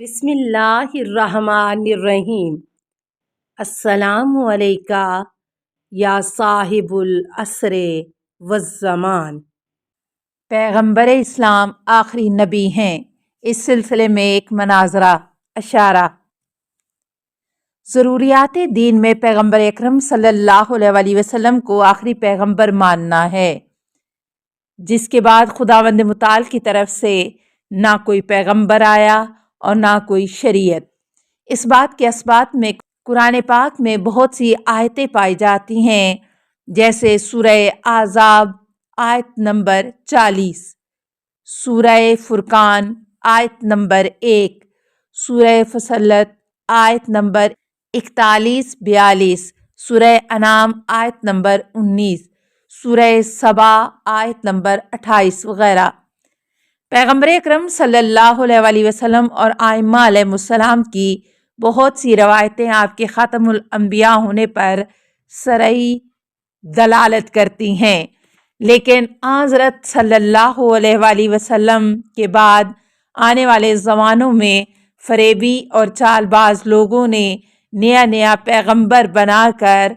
بسم اللہ الرحمن الرحیم۔ السلام علیکہ یا صاحب العصر والزمان۔ پیغمبر اسلام آخری نبی ہیں۔ اس سلسلے میں ایک مناظرہ اشارہ۔ ضروریات دین میں پیغمبر اکرم صلی اللہ علیہ وآلہ وسلم کو آخری پیغمبر ماننا ہے، جس کے بعد خداوند متعال کی طرف سے نہ کوئی پیغمبر آیا اور نہ کوئی شریعت۔ اس بات کے اثبات میں قرآن پاک میں بہت سی آیتیں پائی جاتی ہیں، جیسے سورہ احزاب آیت نمبر 40، سورہ فرقان آیت نمبر 1، سورہ فصلت آیت نمبر 41-42، سورہ انعام آیت نمبر 19، سورہ سبا آیت نمبر 28 وغیرہ۔ پیغمبر اکرم صلی اللہ علیہ وآلہ وسلم اور ائمہ علیہ السلام کی بہت سی روایتیں آپ کے خاتم الانبیاء ہونے پر صریح دلالت کرتی ہیں، لیکن حضرت صلی اللہ علیہ وآلہ وسلم کے بعد آنے والے زمانوں میں فریبی اور چال باز لوگوں نے نیا پیغمبر بنا کر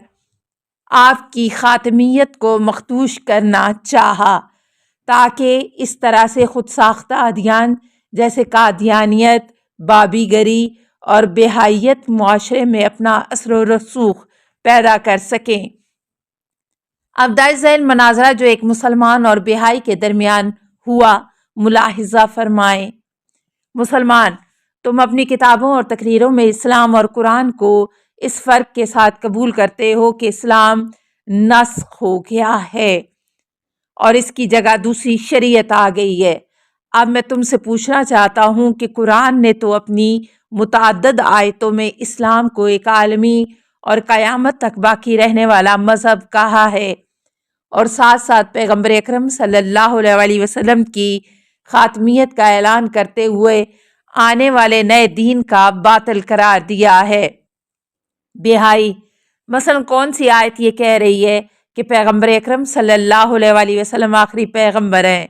آپ کی خاتمیت کو مخدوش کرنا چاہا، تاکہ اس طرح سے خود ساختہ ادیان جیسے قادیانیت، بابی گری اور بہائیت معاشرے میں اپنا اثر و رسوخ پیدا کر سکیں۔ اب درج ذیل مناظرہ جو ایک مسلمان اور بہائی کے درمیان ہوا ملاحظہ فرمائیں۔ مسلمان، تم اپنی کتابوں اور تقریروں میں اسلام اور قرآن کو اس فرق کے ساتھ قبول کرتے ہو کہ اسلام نسخ ہو گیا ہے اور اس کی جگہ دوسری شریعت آ گئی ہے۔ اب میں تم سے پوچھنا چاہتا ہوں کہ قرآن نے تو اپنی متعدد آیتوں میں اسلام کو ایک عالمی اور قیامت تک باقی رہنے والا مذہب کہا ہے، اور ساتھ ساتھ پیغمبر اکرم صلی اللہ علیہ وآلہ وسلم کی خاتمیت کا اعلان کرتے ہوئے آنے والے نئے دین کا باطل قرار دیا ہے۔ بہائی، مثلا کون سی آیت یہ کہہ رہی ہے کہ پیغمبر اکرم صلی اللہ علیہ وآلہ وسلم آخری پیغمبر ہیں؟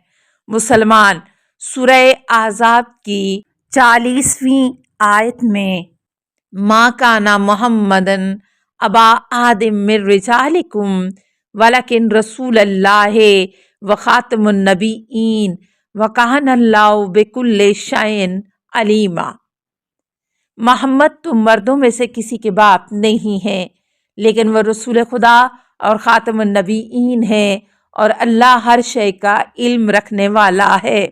مسلمان، سورہ احزاب کی 40ویں آیت میں ما کان محمد ابا احد من رجالکم ولکن رسول اللہ وخاتم النبیین وکان اللہ بکل شیء علیما۔ محمد تو مردوں میں سے کسی کے باپ نہیں ہیں، لیکن وہ رسول خدا اور خاتم النبیین ہیں، اور اللہ ہر شے کا علم رکھنے والا ہے۔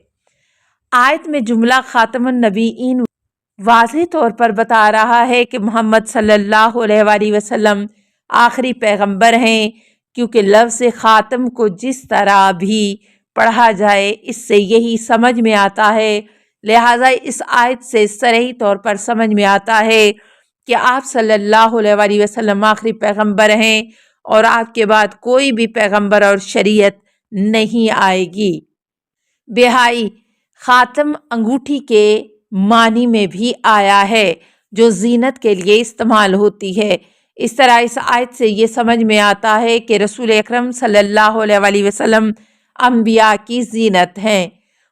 آیت میں جملہ خاتم النبیین واضح طور پر بتا رہا ہے کہ محمد صلی اللہ علیہ وآلہ وسلم آخری پیغمبر ہیں، کیونکہ لفظ خاتم کو جس طرح بھی پڑھا جائے اس سے یہی سمجھ میں آتا ہے، لہٰذا اس آیت سے صریح طور پر سمجھ میں آتا ہے کہ آپ صلی اللہ علیہ وآلہ وسلم آخری پیغمبر ہیں اور آپ کے بعد کوئی بھی پیغمبر اور شریعت نہیں آئے گی۔ بہائی، خاتم انگوٹھی کے معنی میں بھی آیا ہے جو زینت کے لیے استعمال ہوتی ہے۔ اس طرح اس آیت سے یہ سمجھ میں آتا ہے کہ رسول اکرم صلی اللہ علیہ وآلہ وسلم انبیاء کی زینت ہیں۔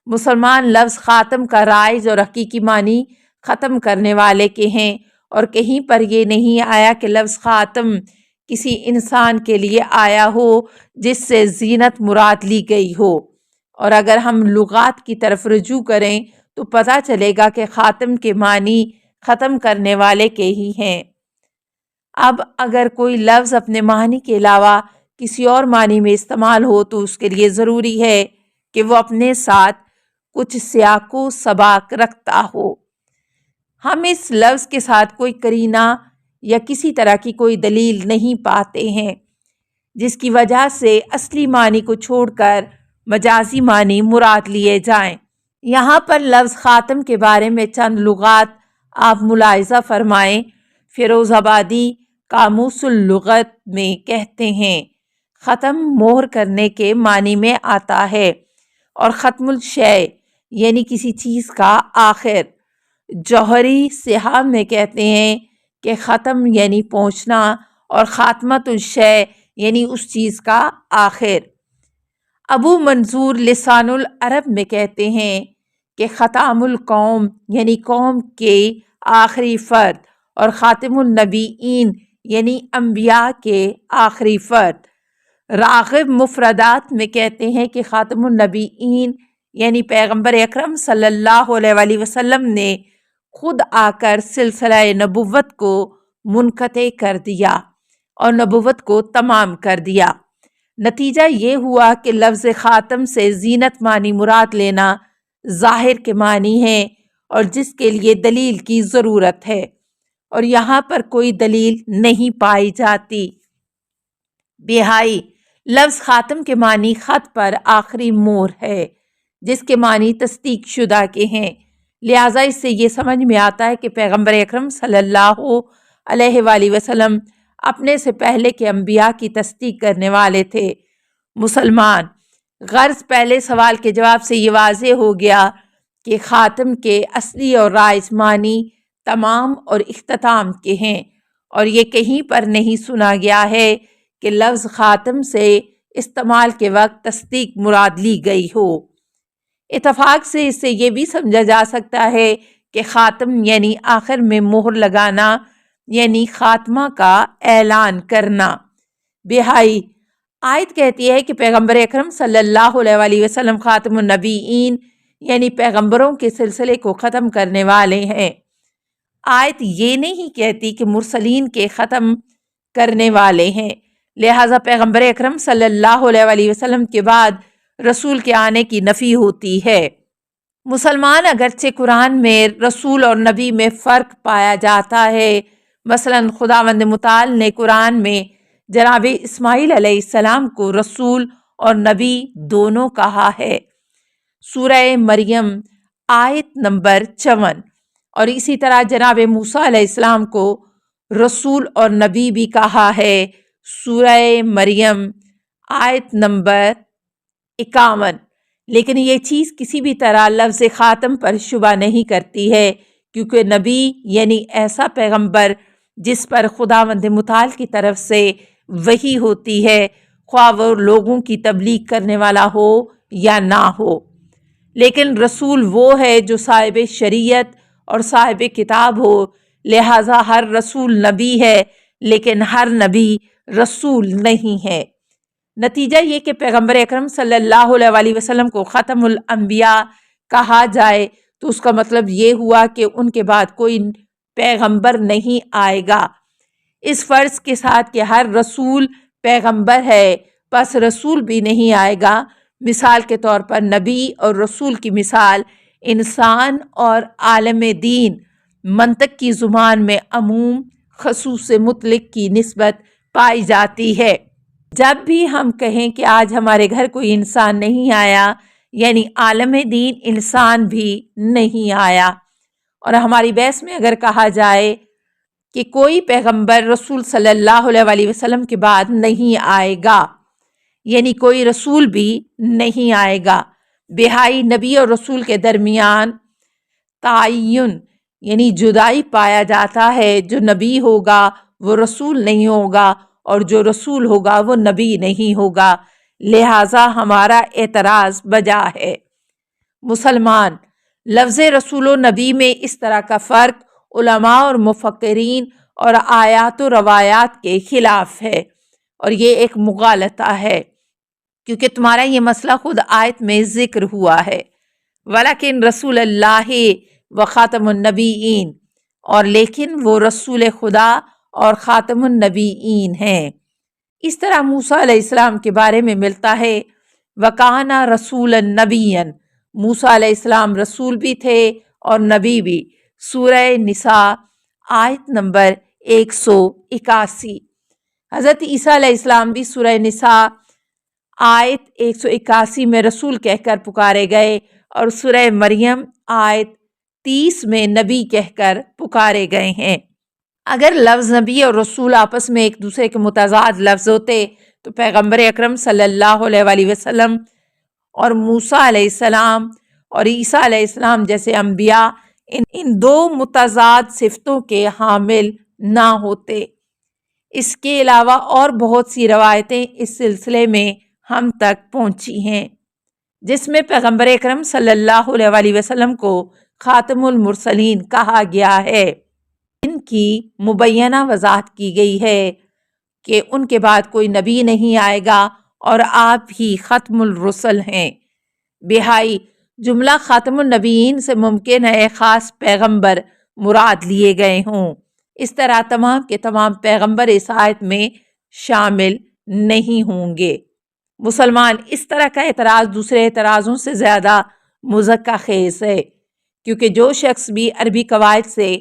مسلمان، لفظ خاتم کا رائج اور حقیقی معنی ختم کرنے والے کے ہیں، اور کہیں پر یہ نہیں آیا کہ لفظ خاتم کسی انسان کے لیے آیا ہو جس سے زینت مراد لی گئی ہو، اور اگر ہم لغات کی طرف رجوع کریں تو پتہ چلے گا کہ خاتم کے معنی ختم کرنے والے کے ہی ہیں۔ اب اگر کوئی لفظ اپنے معنی کے علاوہ کسی اور معنی میں استعمال ہو تو اس کے لیے ضروری ہے کہ وہ اپنے ساتھ کچھ سیاق و سباق رکھتا ہو۔ ہم اس لفظ کے ساتھ کوئی قرینہ یا کسی طرح کی کوئی دلیل نہیں پاتے ہیں جس کی وجہ سے اصلی معنی کو چھوڑ کر مجازی معنی مراد لیے جائیں۔ یہاں پر لفظ خاتم کے بارے میں چند لغات آپ ملاحظہ فرمائیں۔ فیروز آبادی قاموس اللغت میں کہتے ہیں ختم مہر کرنے کے معنی میں آتا ہے، اور ختم الشیء یعنی کسی چیز کا آخر۔ جوہری صحاح میں کہتے ہیں کہ ختم یعنی پہنچنا، اور خاتمۃ الشیء یعنی اس چیز کا آخر۔ ابو منظور لسان العرب میں کہتے ہیں کہ ختام القوم یعنی قوم کے آخری فرد، اور خاتم النبیین یعنی انبیاء کے آخری فرد۔ راغب مفردات میں کہتے ہیں کہ خاتم النبیین یعنی پیغمبر اکرم صلی اللہ علیہ وآلہ وسلم نے خود آ کر سلسلہ نبوت کو منقطع کر دیا اور نبوت کو تمام کر دیا۔ نتیجہ یہ ہوا کہ لفظ خاتم سے زینت معنی مراد لینا ظاہر کے معنی ہے، اور جس کے لیے دلیل کی ضرورت ہے، اور یہاں پر کوئی دلیل نہیں پائی جاتی۔ بہائی لفظ خاتم کے معنی خط پر آخری مہر ہے، جس کے معنی تصدیق شدہ کے ہیں، لہٰذا اس سے یہ سمجھ میں آتا ہے کہ پیغمبر اکرم صلی اللہ علیہ وآلہ وسلم اپنے سے پہلے کے انبیاء کی تصدیق کرنے والے تھے۔ مسلمان غرض پہلے سوال کے جواب سے یہ واضح ہو گیا کہ خاتم کے اصلی اور رائج معنی تمام اور اختتام کے ہیں، اور یہ کہیں پر نہیں سنا گیا ہے کہ لفظ خاتم سے استعمال کے وقت تصدیق مراد لی گئی ہو۔ اتفاق سے اس سے یہ بھی سمجھا جا سکتا ہے کہ خاتم یعنی آخر میں مہر لگانا، یعنی خاتمہ کا اعلان کرنا۔ بہائی آیت کہتی ہے کہ پیغمبر اکرم صلی اللہ علیہ وآلہ وسلم خاتم النبیین یعنی پیغمبروں کے سلسلے کو ختم کرنے والے ہیں۔ آیت یہ نہیں کہتی کہ مرسلین کے ختم کرنے والے ہیں، لہٰذا پیغمبر اکرم صلی اللہ علیہ وآلہ وسلم کے بعد رسول کے آنے کی نفی ہوتی ہے۔ مسلمان اگرچہ قرآن میں رسول اور نبی میں فرق پایا جاتا ہے، مثلاً خداوند متعال نے قرآن میں جناب اسماعیل علیہ السلام کو رسول اور نبی دونوں کہا ہے، سورہ مریم آیت نمبر 54، اور اسی طرح جناب موسیٰ علیہ السلام کو رسول اور نبی بھی کہا ہے، سورہ مریم آیت نمبر 51۔ لیکن یہ چیز کسی بھی طرح لفظ خاتم پر شبہ نہیں کرتی ہے، کیونکہ نبی یعنی ایسا پیغمبر جس پر خداوند متعال کی طرف سے وحی ہوتی ہے، خواہ وہ لوگوں کی تبلیغ کرنے والا ہو یا نہ ہو۔ لیکن رسول وہ ہے جو صاحب شریعت اور صاحب کتاب ہو، لہٰذا ہر رسول نبی ہے، لیکن ہر نبی رسول نہیں ہے۔ نتیجہ یہ کہ پیغمبر اکرم صلی اللہ علیہ وآلہ وسلم کو ختم الانبیاء کہا جائے تو اس کا مطلب یہ ہوا کہ ان کے بعد کوئی پیغمبر نہیں آئے گا، اس فرض کے ساتھ کہ ہر رسول پیغمبر ہے، پس رسول بھی نہیں آئے گا۔ مثال کے طور پر نبی اور رسول کی مثال انسان اور عالم دین، منطق کی زبان میں عموم خصوص مطلق کی نسبت پائی جاتی ہے۔ جب بھی ہم کہیں کہ آج ہمارے گھر کوئی انسان نہیں آیا، یعنی عالم دین انسان بھی نہیں آیا۔ اور ہماری بحث میں اگر کہا جائے کہ کوئی پیغمبر رسول صلی اللہ علیہ وآلہ وسلم کے بعد نہیں آئے گا، یعنی کوئی رسول بھی نہیں آئے گا، بہائی نبی اور رسول کے درمیان تعین یعنی جدائی پایا جاتا ہے، جو نبی ہوگا وہ رسول نہیں ہوگا، اور جو رسول ہوگا وہ نبی نہیں ہوگا، لہٰذا ہمارا اعتراض بجا ہے۔ مسلمان لفظ رسول و نبی میں اس طرح کا فرق علماء اور مفکرین اور آیات و روایات کے خلاف ہے، اور یہ ایک مغالطہ ہے، کیونکہ تمہارا یہ مسئلہ خود آیت میں ذکر ہوا ہے، ولیکن رسول اللہ و خاتم النبیین، اور لیکن وہ رسول خدا اور خاتم النبیین ہیں۔ اس طرح موسیٰ علیہ السلام کے بارے میں ملتا ہے وَكَانَ رَسُولًا نَبِيًّا، موسیٰ علیہ السلام رسول بھی تھے اور نبی بھی، سورہ نساء آیت نمبر 181۔ حضرت عیسیٰ علیہ السلام بھی سورہ نساء آیت 181 میں رسول کہہ کر پکارے گئے، اور سورہ مریم آیت 30 میں نبی کہہ کر پکارے گئے ہیں۔ اگر لفظ نبی اور رسول آپس میں ایک دوسرے کے متضاد لفظ ہوتے تو پیغمبر اکرم صلی اللہ علیہ وآلہ وسلم اور موسیٰ علیہ السلام اور عیسیٰ علیہ السلام جیسے انبیاء ان دو متضاد صفتوں کے حامل نہ ہوتے۔ اس کے علاوہ اور بہت سی روایتیں اس سلسلے میں ہم تک پہنچی ہیں۔ جس میں پیغمبر اکرم صلی اللہ علیہ وسلم کو خاتم المرسلین کہا گیا ہے۔ ان کی مبینہ وضاحت کی گئی ہے کہ ان کے بعد کوئی نبی نہیں آئے گا اور آپ ہی ختم الرسل ہیں۔ بہائی جملہ خاتم النبیین سے ممکن ہے خاص پیغمبر مراد لیے گئے ہوں، اس طرح تمام کے تمام پیغمبر اس آیت میں شامل نہیں ہوں گے۔ مسلمان اس طرح کا اعتراض دوسرے اعتراضوں سے زیادہ مضحکہ خیز ہے، کیونکہ جو شخص بھی عربی قواعد سے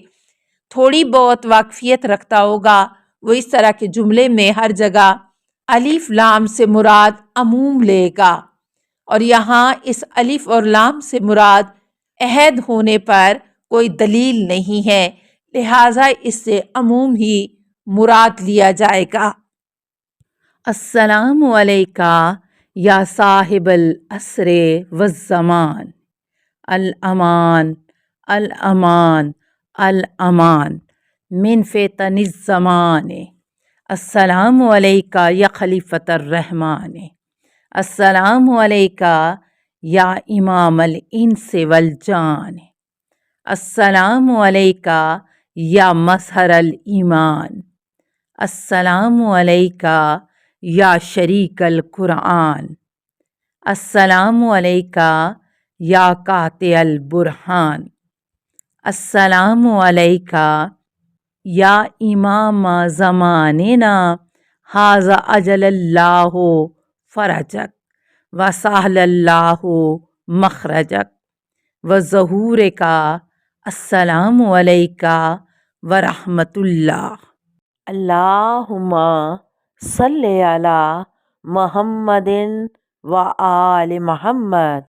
تھوڑی بہت واقفیت رکھتا ہوگا وہ اس طرح کے جملے میں ہر جگہ الف لام سے مراد عموم لے گا، اور یہاں اس الف اور لام سے مراد عہد ہونے پر کوئی دلیل نہیں ہے، لہٰذا اس سے عموم ہی مراد لیا جائے گا۔ السلام علیکہ یا صاحب العصر والزمان، الامان الامان الامان من فتن الزمان، السلام علیکہ یا خلیفۃ الرحمن، السلام علیکہ یا امام الانس والجان، السلام علیکہ یا مظہر الایمان، السلام علیکہ یا شریک القرآن، السلام علیکہ یا قاطع البرہان، السلام علیکہ یا امام زماننا ھذا اجل اللہ فرجک وسہل اللہ مخرجک وظہورک، السلام علیکہ ورحمۃ اللہ۔ اللہم صلی علی محمد و آل محمد۔